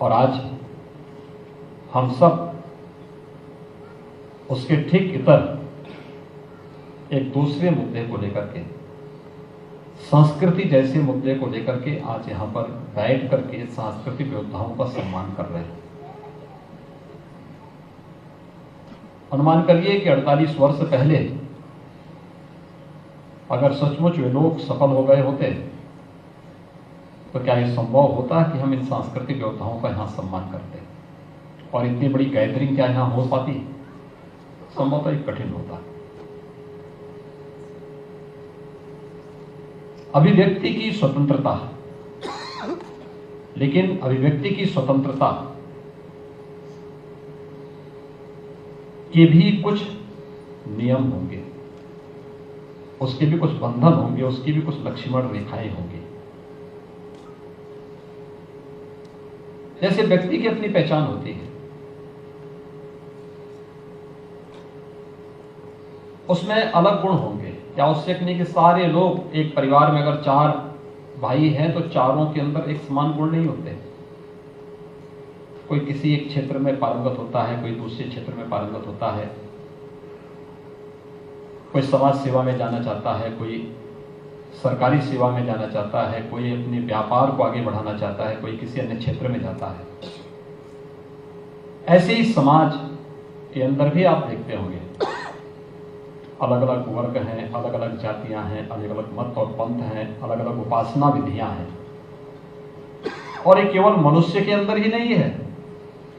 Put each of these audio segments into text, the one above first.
और आज हम सब उसके ठीक इतर एक दूसरे मुद्दे को लेकर के, संस्कृति जैसे मुद्दे को लेकर के आज यहां पर बैठ करके सांस्कृतिक योद्धाओं का सम्मान कर रहे हैं। अनुमान करिए कि 48 वर्ष पहले अगर सचमुच वे लोग सफल हो गए होते तो क्या यह संभव होता कि हम इन सांस्कृतिक योद्धाओं का यहां सम्मान करते, और इतनी बड़ी गैदरिंग क्या यहां हो पाती? संभवतः ही कठिन होता। अभिव्यक्ति की स्वतंत्रता, लेकिन अभिव्यक्ति की स्वतंत्रता के भी कुछ नियम होंगे, उसके भी कुछ बंधन होंगे, उसकी भी कुछ लक्ष्मण रेखाएं होंगी। जैसे व्यक्ति की अपनी पहचान होती है, उसमें अलग गुण होंगे। क्या आवश्यक नहीं कि सारे लोग एक परिवार में अगर 4 भाई हैं तो चारों के अंदर एक समान गुण नहीं होते। कोई किसी एक क्षेत्र में पारंगत होता है, कोई दूसरे क्षेत्र में पारंगत होता है, कोई समाज सेवा में जाना चाहता है, कोई सरकारी सेवा में जाना चाहता है, कोई अपने व्यापार को आगे बढ़ाना चाहता है, कोई किसी अन्य क्षेत्र में जाता है। ऐसे ही समाज के अंदर भी आप देखते होंगे अलग अलग वर्ग हैं, अलग अलग जातियां हैं, अलग अलग मत और पंथ हैं, अलग अलग उपासना विधियां हैं। और ये केवल मनुष्य के अंदर ही नहीं है,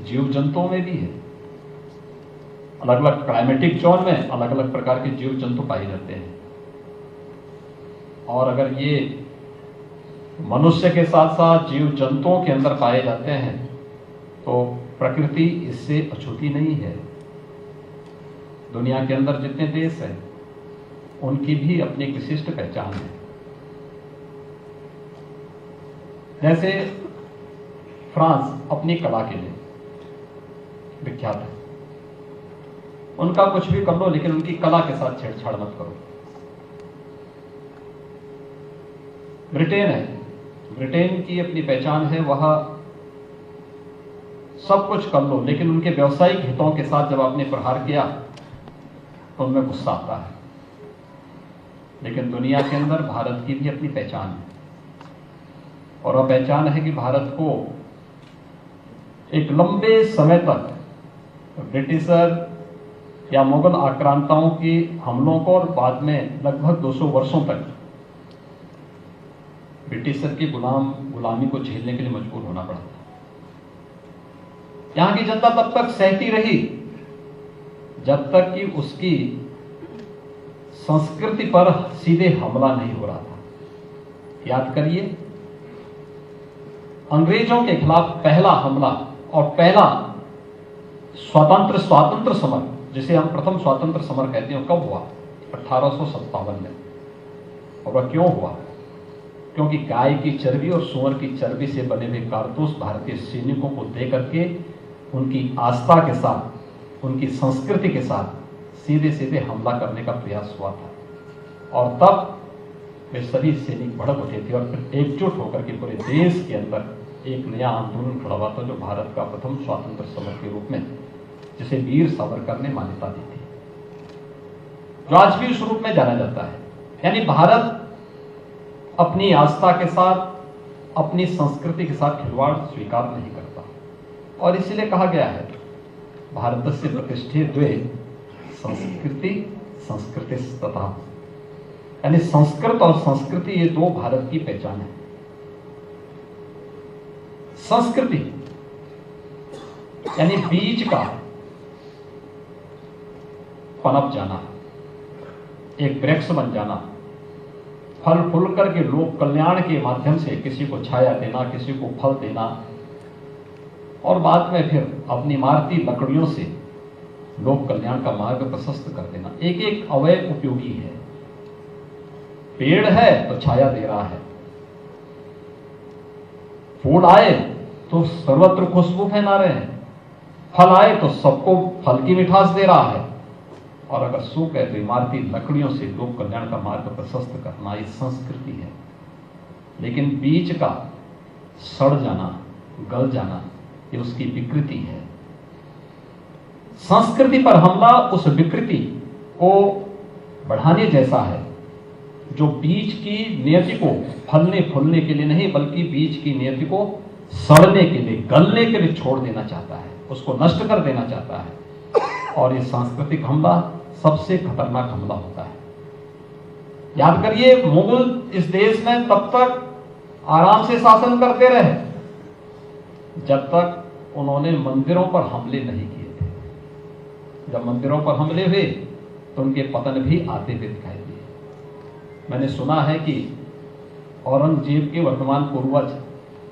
जीव जंतुओं में भी है। अलग अलग क्लाइमेटिक जोन में अलग अलग प्रकार के जीव जंतु पाए जाते हैं। और अगर ये मनुष्य के साथ साथ जीव जंतुओं के अंदर पाए जाते हैं तो प्रकृति इससे अछूती नहीं है। दुनिया के अंदर जितने देश हैं उनकी भी अपनी एक विशिष्ट पहचान है। जैसे फ्रांस अपनी कला के लिए विख्यात है। उनका कुछ भी कर लो, लेकिन उनकी कला के साथ छेड़छाड़ मत करो। ब्रिटेन है, ब्रिटेन की अपनी पहचान है, वह सब कुछ कर लो, लेकिन उनके व्यवसायिक हितों के साथ जब आपने प्रहार किया तो उनमें गुस्सा आता है। लेकिन दुनिया के अंदर भारत की भी अपनी पहचान है, और वह पहचान है कि भारत को एक लंबे समय तक ब्रिटिशर या मुगल आक्रांताओं की हमलों को, और बाद में लगभग 200 वर्षों तक ब्रिटिशर की गुलामी को झेलने के लिए मजबूर होना पड़ा था। यहां की जनता तब तक सहती रही जब तक कि उसकी संस्कृति पर सीधे हमला नहीं हो रहा था। याद करिए, अंग्रेजों के खिलाफ पहला हमला और पहला स्वातंत्र समर, जिसे हम प्रथम स्वातंत्र समर कहते हैं, कब हुआ? 1857 में। और वह क्यों हुआ? क्योंकि गाय की चर्बी और सूअर की चर्बी से बने हुए कारतूस भारतीय सैनिकों को दे करके उनकी आस्था के साथ, उनकी संस्कृति के साथ सीधे सीधे हमला करने का प्रयास हुआ था। और तब वे सभी सैनिक भड़क उठे थे और फिर एकजुट होकर के पूरे देश के अंदर एक नया आंदोलन खड़ा हुआ था, जो भारत का प्रथम स्वातंत्र समर के रूप में, जिसे वीर सावरकर ने मान्यता दी थी, जो आज भी उस रूप में जाना जाता है। यानी भारत अपनी आस्था के साथ, अपनी संस्कृति के साथ खिलवाड़ स्वीकार नहीं करता। और इसीलिए कहा गया है, भारत से प्रतिष्ठित द्वे संस्कृति संस्कृतिस्तथा, यानी संस्कृत और संस्कृति ये दो भारत की पहचान है। संस्कृति यानी बीज का पनप जाना, एक वृक्ष बन जाना, फल फूल करके लोक कल्याण के माध्यम से किसी को छाया देना, किसी को फल देना, और बाद में फिर अपनी इमारती लकड़ियों से लोक कल्याण का मार्ग प्रशस्त कर देना। एक एक अवयव उपयोगी है। पेड़ है तो छाया दे रहा है, फूल आए तो सर्वत्र खुशबू फैला रहे हैं, फल आए तो सबको फल की मिठास दे रहा है, और अगर सूख है तो इमारती लकड़ियों से लोक कल्याण का मार्ग प्रशस्त करना, ये संस्कृति है। लेकिन बीज का सड़ जाना, गल जाना, ये उसकी विकृति है। संस्कृति पर हमला उस विकृति को बढ़ाने जैसा है, जो बीज की नियति को फलने फूलने के लिए नहीं, बल्कि बीज की नियति को सड़ने के लिए, गलने के लिए छोड़ देना चाहता है, उसको नष्ट कर देना चाहता है। और ये सांस्कृतिक हमला सबसे खतरनाक हमला होता है। याद करिए, मुगल इस देश में तब तक आराम से शासन करते रहे जब तक उन्होंने मंदिरों पर हमले नहीं किए थे। जब मंदिरों पर हमले हुए तो उनके पतन भी आते हुए दिखाई दिए। मैंने सुना है कि औरंगजेब के वर्तमान पूर्वज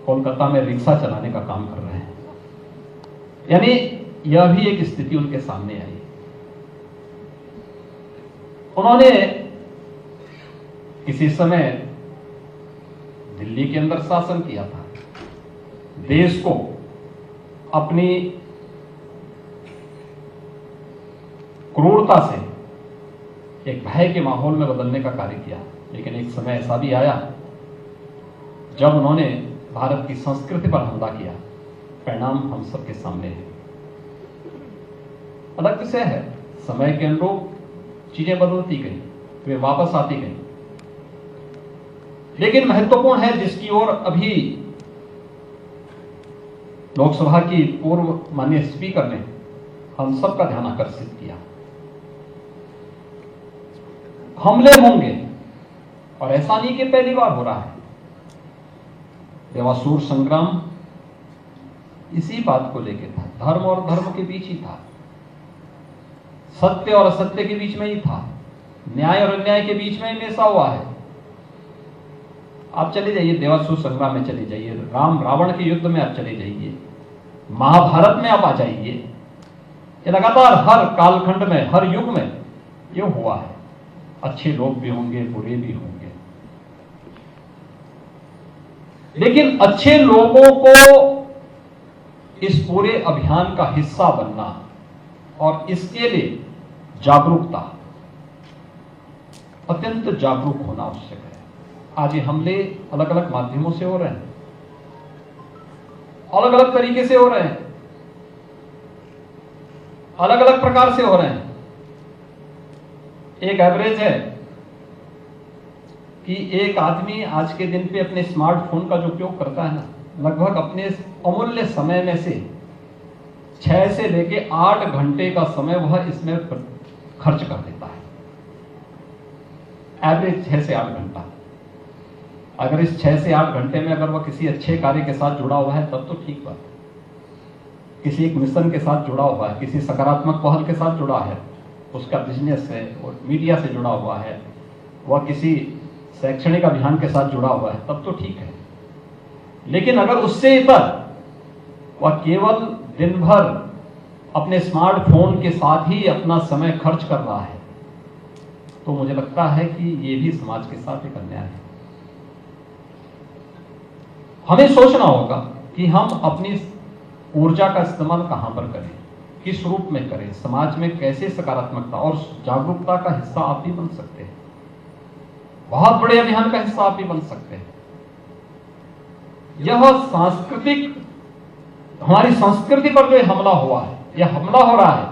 कोलकाता में रिक्शा चलाने का काम कर रहे हैं। यानी यह भी एक स्थिति उनके सामने आई। उन्होंने किसी समय दिल्ली के अंदर शासन किया था, देश को अपनी क्रूरता से एक भय के माहौल में बदलने का कार्य किया। लेकिन एक समय ऐसा भी आया जब उन्होंने भारत की संस्कृति पर हमला किया। परिणाम हम सबके सामने है। अलग विषय है, समय के अनुरूप चीजें बदलती गई, वे वापस आती गई। लेकिन महत्वपूर्ण है, जिसकी ओर अभी लोकसभा की पूर्व माननीय स्पीकर ने हम सबका ध्यान आकर्षित किया। हमले होंगे, और ऐसा नहीं कि पहली बार हो रहा है। देवासुर संग्राम इसी बात को लेकर था, धर्म और धर्म के बीच ही था, सत्य और असत्य के बीच में ही था, न्याय और अन्याय के बीच में हमेशा हुआ है। आप चले जाइए देवासुर संग्राम में, चले जाइए राम रावण के युद्ध में, आप चले जाइए महाभारत में, आप आ जाइए। ये लगातार हर कालखंड में, हर युग में ये हुआ है। अच्छे लोग भी होंगे, बुरे भी होंगे, लेकिन अच्छे लोगों को इस पूरे अभियान का हिस्सा बनना और इसके लिए जागरूकता, अत्यंत जागरूक होना आवश्यक है। आज ये हमले अलग अलग माध्यमों से हो रहे हैं, अलग अलग तरीके से हो रहे हैं, अलग अलग प्रकार से हो रहे हैं। एक एवरेज है कि एक आदमी आज के दिन पे अपने स्मार्टफोन का जो उपयोग करता है ना, लगभग अपने अमूल्य समय में से 6 से लेके 8 घंटे का समय वह इसमें खर्च कर देता है। एवरेज 6 से 8 घंटा। अगर इस 6 से 8 घंटे में अगर वह किसी अच्छे कार्य के साथ जुड़ा हुआ है तब तो ठीक बात है, किसी एक मिशन के साथ जुड़ा हुआ है, किसी सकारात्मक पहल के साथ जुड़ा है, उसका बिजनेस है और मीडिया से जुड़ा हुआ है, वह किसी शैक्षणिक अभियान के साथ जुड़ा हुआ है, तब तो ठीक है। लेकिन अगर उससे इतर वह केवल दिन भर अपने स्मार्टफोन के साथ ही अपना समय खर्च कर रहा है, तो मुझे लगता है कि यह भी समाज के साथ एक अन्याय है। हमें सोचना होगा कि हम अपनी ऊर्जा का इस्तेमाल कहां पर करें, किस रूप में करें, समाज में कैसे सकारात्मकता और जागरूकता का हिस्सा आप भी बन सकते हैं, बहुत बड़े अभियान का हिस्सा आप भी बन सकते हैं। यह सांस्कृतिक, हमारी संस्कृति पर जो हमला हुआ है, यह हमला हो रहा है,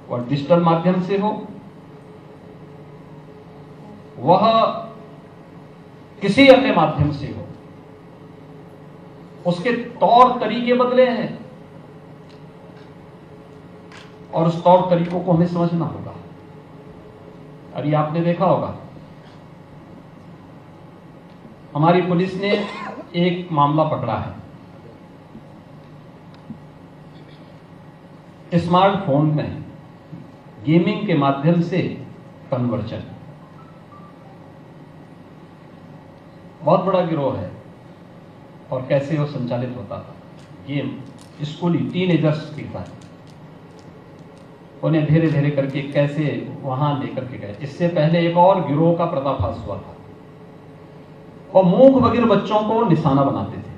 वह डिजिटल माध्यम से हो, वह किसी अन्य माध्यम से हो, उसके तौर तरीके बदले हैं और उस तौर तरीकों को हमें समझना होगा। अरे आपने देखा होगा, हमारी पुलिस ने एक मामला पकड़ा है, स्मार्टफोन में गेमिंग के माध्यम से कन्वर्जन। बहुत बड़ा गिरोह है और कैसे वो संचालित होता था। गेम स्कूली टीनेजर्स के साथ उन्हें धीरे धीरे करके कैसे वहां लेकर के गए। इससे पहले एक और गिरोह का पर्दाफाश हुआ था, और मूक बधिर बच्चों को निशाना बनाते थे,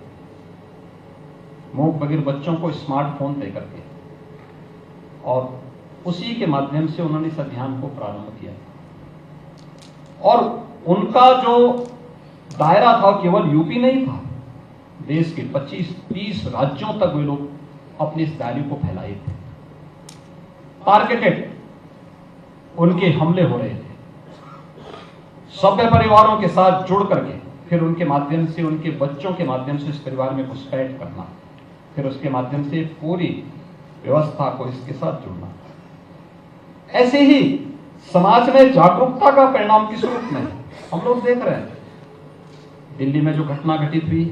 मूक बधिर बच्चों को स्मार्टफोन दे करके, और उसी के माध्यम से उन्होंने इस अभियान को प्रारंभ किया। और उनका जो दायरा था केवल यूपी नहीं था, देश के 25-30 राज्यों तक वे लोग अपनी इस डायरी को फैलाए थे। टारगेटेड उनके हमले हो रहे थे, सभ्य परिवारों के साथ जुड़ करके फिर उनके माध्यम से, उनके बच्चों के माध्यम से इस परिवार में घुसपैठ करना, फिर उसके माध्यम से पूरी व्यवस्था को इसके साथ जुड़ना। ऐसे ही समाज में जागरूकता का परिणाम किस रूप में हम लोग देख रहे हैं। दिल्ली में जो घटना घटित हुई,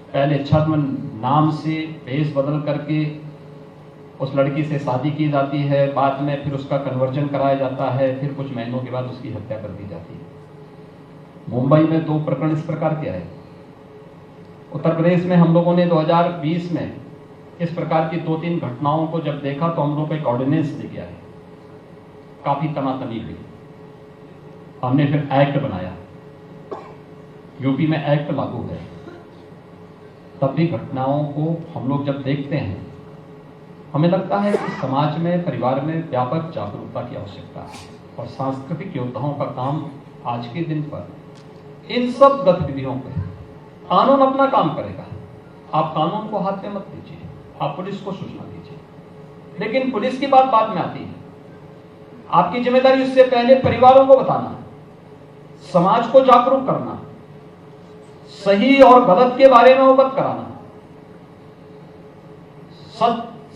पहले छद्म नाम से भेष बदल करके उस लड़की से शादी की जाती है, बाद में फिर उसका कन्वर्जन कराया जाता है, फिर कुछ महीनों के बाद उसकी हत्या कर दी जाती है। मुंबई में 2 प्रकरण इस प्रकार के आए। उत्तर प्रदेश में हम लोगों ने 2020 में इस प्रकार की 2-3 घटनाओं को जब देखा तो हम लोग एक ऑर्डिनेंस लेके आए, काफी तनातनी हुई। हमने फिर एक्ट बनाया, यूपी में एक्ट लागू है। तब भी घटनाओं को हम लोग जब देखते हैं, हमें लगता है कि समाज में, परिवार में व्यापक जागरूकता की आवश्यकता है और सांस्कृतिक योद्धाओं का काम आज के दिन पर इन सब गतिविधियों पे कानून अपना काम करेगा। आप कानून को हाथ में मत दीजिए, आप पुलिस को सूचना दीजिए, लेकिन पुलिस की बात बाद में आती है। आपकी जिम्मेदारी इससे पहले परिवारों को बताना, समाज को जागरूक करना, सही और गलत के बारे में अवगत कराना,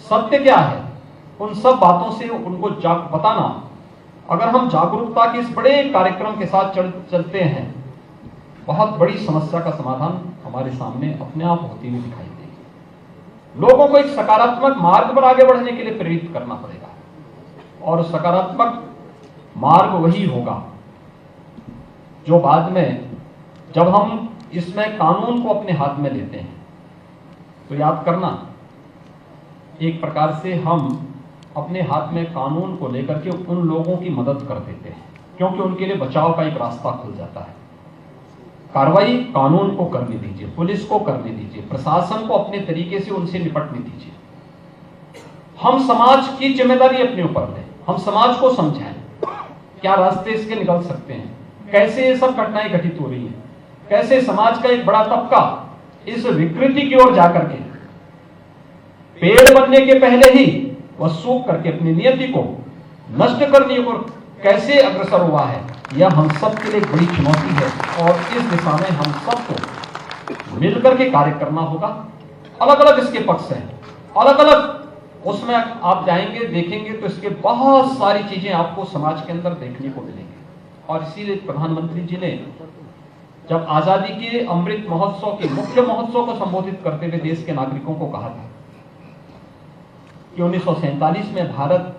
सत्य क्या है, उन सब बातों से उनको बताना। अगर हम जागरूकता के इस बड़े कार्यक्रम के साथ चलते हैं, बहुत बड़ी समस्या का समाधान हमारे सामने अपने आप होती हुई दिखाई देगी। लोगों को एक सकारात्मक मार्ग पर आगे बढ़ने के लिए प्रेरित करना पड़ेगा, और सकारात्मक मार्ग वही होगा जो बाद में जब हम इसमें कानून को अपने हाथ में लेते हैं तो याद करना, एक प्रकार से हम अपने हाथ में कानून को लेकर के उन लोगों की मदद कर देते हैं, क्योंकि उनके लिए बचाव का एक रास्ता खुल जाता है। कार्रवाई कानून को करने दीजिए, पुलिस को करने दीजिए, प्रशासन को अपने तरीके से उनसे निपटने दीजिए। हम समाज की जिम्मेदारी अपने ऊपर लें, हम समाज को समझाएं क्या रास्ते इसके निकल सकते हैं, कैसे ये सब घटनाएं घटित हो रही हैं, कैसे समाज का एक बड़ा तबका इस विकृति की ओर जाकर के पेड़ बनने के पहले ही वह सूख करके अपनी नियति को नष्ट करने की ओर कैसे अग्रसर हुआ है। यह हम सब के लिए एक बड़ी चुनौती है, और इस दिशा में हम सबको मिलकर के कार्य करना होगा। अलग अलग इसके पक्ष हैं, अलग अलग उसमें आप जाएंगे देखेंगे तो इसके बहुत सारी चीजें आपको समाज के अंदर देखने को मिलेंगी। और इसीलिए प्रधानमंत्री जी ने जब आजादी के अमृत महोत्सव के मुख्य महोत्सव को संबोधित करते हुए देश के नागरिकों को कहा था कि 1947 में भारत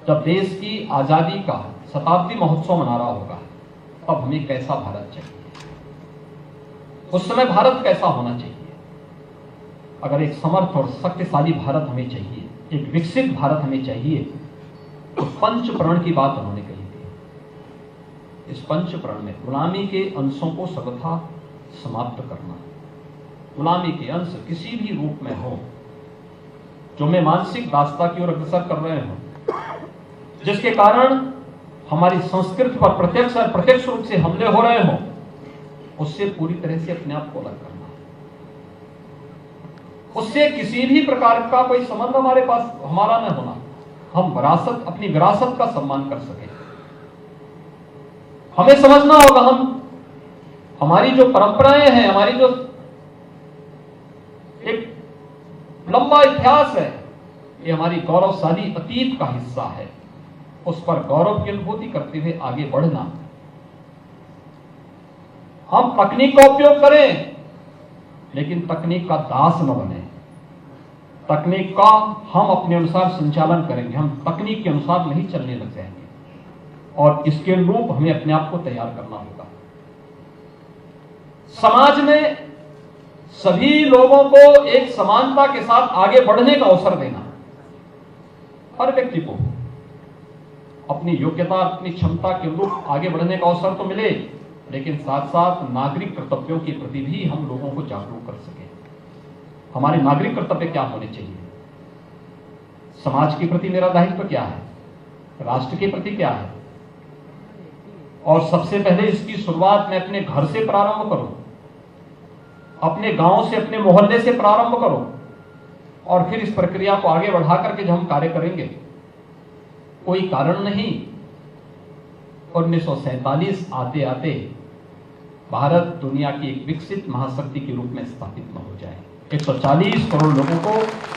जब देश की आजादी का शताब्दी महोत्सव मना रहा होगा, तब हमें कैसा भारत चाहिए, उस समय भारत कैसा होना चाहिए। अगर एक समर्थ और शक्तिशाली भारत हमें चाहिए, एक विकसित भारत हमें चाहिए, तो पंचप्रण की बात उन्होंने कही थी। इस पंचप्रण में गुलामी के अंशों को सर्वथा समाप्त करना, गुलामी के अंश किसी भी रूप में हो जो मैं मानसिक दास्ता की ओर अग्रसर कर रहे हो, जिसके कारण हमारी संस्कृति पर प्रत्यक्ष और प्रत्यक्ष रूप से हमले हो रहे हो, उससे पूरी तरह से अपने आप को अलग करना। उससे किसी भी प्रकार का कोई संबंध हमारे पास हमारा न होना, हम विरासत, अपनी विरासत का सम्मान कर सके। हमें समझना होगा हमारी जो परंपराएं हैं, हमारी जो एक लंबा इतिहास है, ये हमारी गौरवशाली अतीत का हिस्सा है। उस पर गौरव की अनुभूति करते हुए आगे बढ़ना। हम तकनीक का उपयोग करें, लेकिन तकनीक का दास न बने। तकनीक का हम अपने अनुसार संचालन करेंगे, हम तकनीक के अनुसार नहीं चलने लग जाएंगे, और इसके अनुरूप हमें अपने आप को तैयार करना होगा। समाज में सभी लोगों को एक समानता के साथ आगे बढ़ने का अवसर देना। हर व्यक्ति को अपनी योग्यता, अपनी क्षमता के अनुरूप आगे बढ़ने का अवसर तो मिले, लेकिन साथ साथ नागरिक कर्तव्यों के प्रति भी हम लोगों को जागरूक कर सके। हमारे नागरिक कर्तव्य क्या होने चाहिए, समाज के प्रति मेरा दायित्व क्या है, राष्ट्र के प्रति क्या है, और सबसे पहले इसकी शुरुआत मैं अपने घर से प्रारंभ करूं। अपने गांव से, अपने मोहल्ले से प्रारंभ करो और फिर इस प्रक्रिया को आगे बढ़ा करके जब हम कार्य करेंगे, कोई कारण नहीं 1947 आते आते भारत दुनिया की एक विकसित महाशक्ति के रूप में स्थापित न हो जाए। 140 करोड़ लोगों को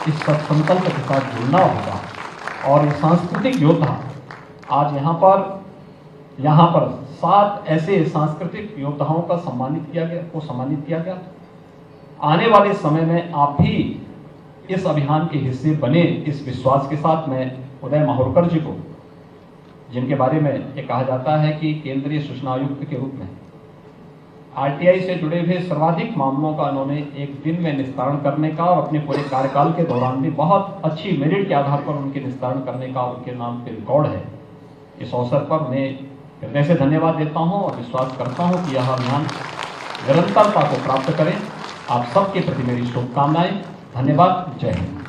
इस संकल्प के साथ जुड़ना होगा। और ये सांस्कृतिक योद्धा आज यहाँ पर 7 ऐसे सांस्कृतिक योद्धाओं का सम्मानित किया गया। आने वाले समय में आप भी इस अभियान के हिस्से बने, इस विश्वास के साथ मैं उदय माहुरकर जी को, जिनके बारे में ये कहा जाता है कि केंद्रीय सूचना आयुक्त के रूप में आरटीआई से जुड़े हुए सर्वाधिक मामलों का उन्होंने एक दिन में निस्तारण करने का और अपने पूरे कार्यकाल के दौरान भी बहुत अच्छी मेरिट के आधार पर उनके निस्तारण करने का उनके नाम पे रिकॉर्ड है। इस अवसर पर मैं हृदय से धन्यवाद देता हूं और विश्वास करता हूं कि यह अभियान निरंतरता को प्राप्त करें। आप सबके प्रति मेरी शुभकामनाएं। धन्यवाद। जय हिंद।